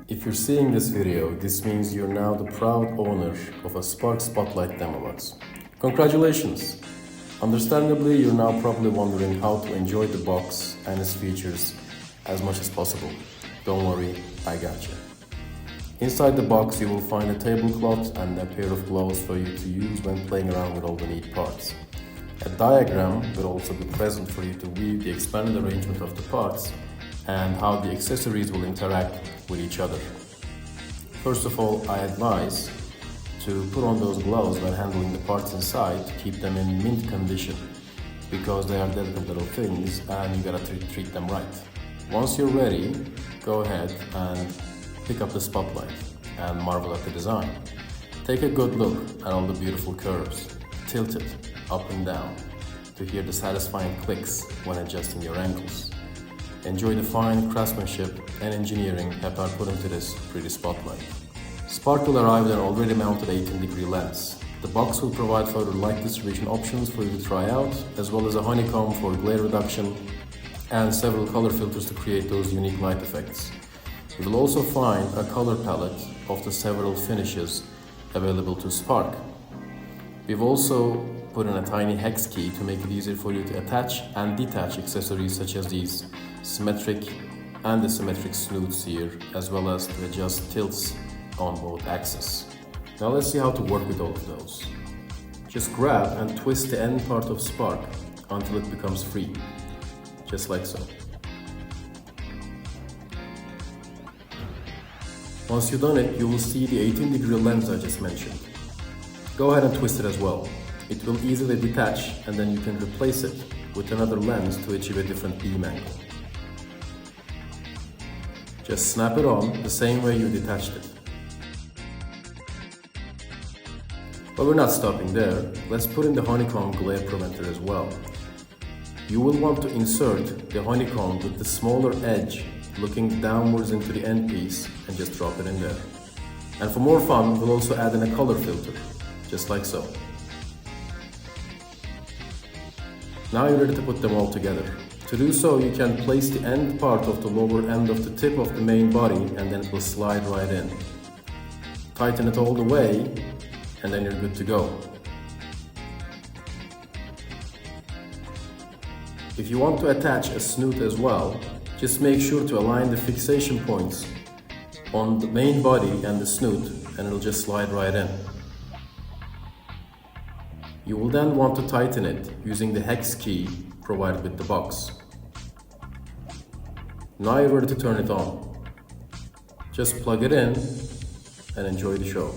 If you're seeing this video, this means you're now the proud owner of a Spark Spotlight Demobox. Congratulations! Understandably, you're now probably wondering how to enjoy the box and its features as much as possible. Don't worry, I got you. Inside the box, you will find a tablecloth and a pair of gloves for you to use when playing around with all the neat parts. A diagram will also be present for you to view the expanded arrangement of the parts and how the accessories will interact with each other. First of all, I advise to put on those gloves when handling the parts inside to keep them in mint condition, because they are delicate little things and you gotta treat them right. Once you're ready, go ahead and pick up the spotlight and marvel at the design. Take a good look at all the beautiful curves. Tilt it up and down to hear the satisfying clicks when adjusting your angles. Enjoy the fine craftsmanship and engineering HEPER put into this pretty spotlight. Spark will arrive with an already mounted 18-degree lens. The box will provide further light distribution options for you to try out, as well as a honeycomb for glare reduction and several color filters to create those unique light effects. You will also find a color palette of the several finishes available to Spark. We've also put in a tiny hex key to make it easier for you to attach and detach accessories such as these symmetric and asymmetric snoots here, as well as to adjust tilts on both axes. Now let's see how to work with all of those. Just grab and twist the end part of Spark until it becomes free, just like so. Once you've done it, you will see the 18-degree lens I just mentioned. Go ahead and twist it as well. It will easily detach, and then you can replace it with another lens to achieve a different beam angle. Just snap it on the same way you detached it. But we're not stopping there. Let's put in the honeycomb glare preventer as well. You will want to insert the honeycomb with the smaller edge looking downwards into the end piece and just drop it in there. And for more fun, we'll also add in a color filter, just like so. Now you're ready to put them all together. To do so, you can place the end part of the lower end of the tip of the main body and then it will slide right in. Tighten it all the way and then you're good to go. If you want to attach a snoot as well, just make sure to align the fixation points on the main body and the snoot and it'll just slide right in. You will then want to tighten it using the hex key provided with the box. Now you're ready to turn it on. Just plug it in and enjoy the show.